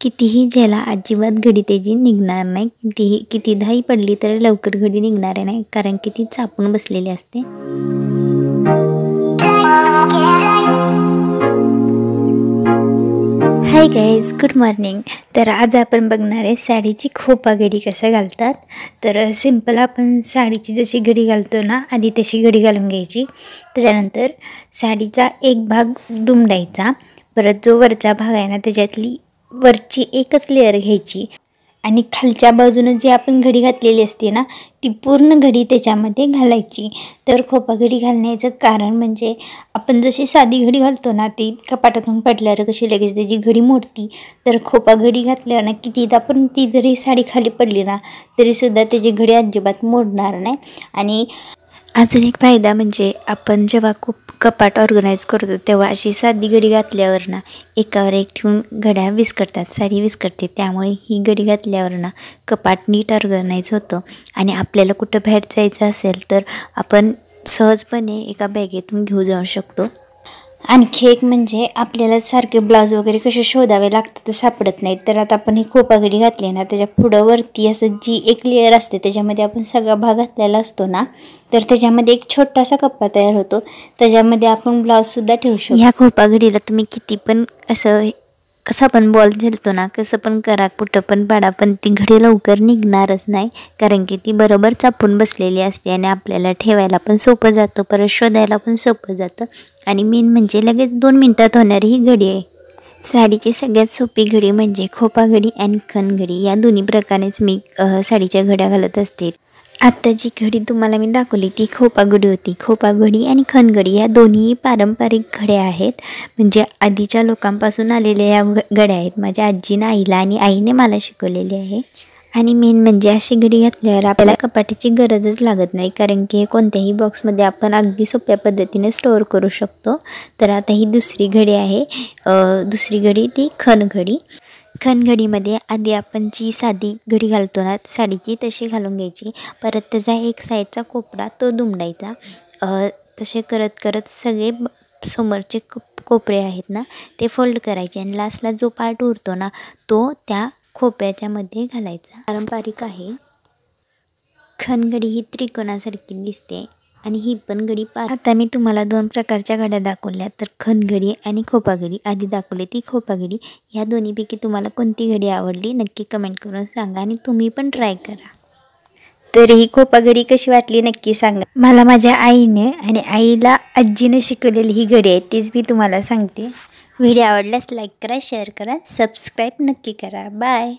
कितीही ज्याला अजिबात घडी त्याची निघणार नाही, कितीदाही पडली तर लवकर घडी निघणार नाही, कारण की ती चापून बसलेली असते. Hi guys, good morning. तर आज आपण बघणार आहे साडीची खोपा घडी कसं घालतात. तर सिंपल आपण साडीची जशी घडी घालतो ना, आधी तशी घडी घालून घ्यायची. त्याच्यानंतर साडीचा एक भाग दुमडायचा, परत जो वरचा भाग आहे ना त्याच्यातली वरची एकच लेअर घ्यायची आणि खालच्या बाजूने जी आपण घडी घातलेली असते ना ती पूर्ण घडी त्याच्यामध्ये घालायची. तर खोपा घडी घालण्याचं कारण म्हणजे आपण जशी साधी घडी घालतो ना ती कपाटातून पडल्यावर कशी लगेच त्याची घडी मोडती, तर खोपा घडी घातल्यावर ना कितीदा पण ती जरी साडी खाली पडली ना तरीसुद्धा त्याची घडी अजिबात मोडणार नाही. आणि अजून एक फायदा म्हणजे आपण जेव्हा कपाट ऑर्गनाईज करतो तेव्हा अशी साधी घडी घातल्यावर ना एकावर एक ठेवून घड्या विस्कटतात, साडी विस्कटते. त्यामुळे ही घडी घातल्यावर ना कपाट नीट ऑर्गनाईज होतं आणि आपल्याला कुठं बाहेर जायचं असेल तर आपण सहजपणे एका बॅगेतून घेऊन जाऊ शकतो. आणखी एक म्हणजे आपल्याला सारखे ब्लाऊज वगैरे कसे शोधावे लागतात तर सापडत नाहीत. तर आता आपण ही खोपा घडी घातली ना त्याच्या पुढं वरती असं जी एक लेअर असते त्याच्यामध्ये आपण सगळा भाग घातलेला असतो ना, तर त्याच्यामध्ये एक छोटासा कप्पा तयार होतो, त्याच्यामध्ये आपण ब्लाऊजसुद्धा ठेवू शकतो. ह्या खोपा घडीला तुम्ही किती पण कसं पण बॉल झेलतो ना, कसं पण करा, कुठं पण पाडा, पण ती घडी लवकर निघणारच नाही, कारण की ती बरोबर चापून बसलेली असते आणि आपल्याला ठेवायला पण सोपं जातं, परत शोधायला पण सोपं जातं. आणि मेन म्हणजे लगेच 2 मिनिटात होणारी ही घडी आहे. साडीची सगळ्यात सोपी घडी म्हणजे खोपा घडी आणि खण घडी, या दोन्ही प्रकारेच मी साडीच्या घड्या घालत असते. आत्ता जी घडी तुम्हाला मी दाखवली ती खोपा घडी होती. खोपा घडी आणि खण घडी या दोन्ही पारंपरिक घड्या आहेत, म्हणजे आधीच्या लोकांपासून आलेल्या या घड्या आहेत. माझ्या आजीनं आईला आणि आईने मला शिकवलेली आहे. आणि मेन म्हणजे अशी घडी घातल्यावर आपल्याला कपाटाची गरजच लागत नाही, कारण की कोणत्याही बॉक्समध्ये आपण अगदी सोप्या पद्धतीने स्टोअर करू शकतो. तर आता ही दुसरी घडी आहे, दुसरी घडी ती खण घडी. खण घडीमध्ये आधी आपण जी साधी घडी घालतो ना साडीची तशी घालून घ्यायची, परत त्याचा एक साईडचा कोपरा तो दुमडायचा. तसे करत करत सगळे समोरचे कोपरे आहेत ना ते फोल्ड करायचे आणि लास्टला जो पार्ट उरतो ना तो त्या खोप्याच्या मध्ये घालायचा. पारंपरिक आहे. खण घडी ही त्रिकोणासारखी दिसते आणि ही पण घडी आता मी तुम्हाला 2 प्रकारच्या घड्या दाखवल्या, तर खण घडी आणि खोपा घडी. आधी दाखवली ती खोपा घडी. ह्या दोन्हीपैकी तुम्हाला कोणती घडी आवडली नक्की कमेंट करून सांगा आणि तुम्ही पण ट्राय करा. तर ही खोपा घडी कशी वाटली नक्की सांगा. मला माझ्या आईने आणि आईला आजीने शिकवलेली ही घडी आहे तीच मी तुम्हाला सांगते. व्हिडिओ आवडल्यास लाईक करा, शेअर करा, सबस्क्राईब नक्की करा. बाय.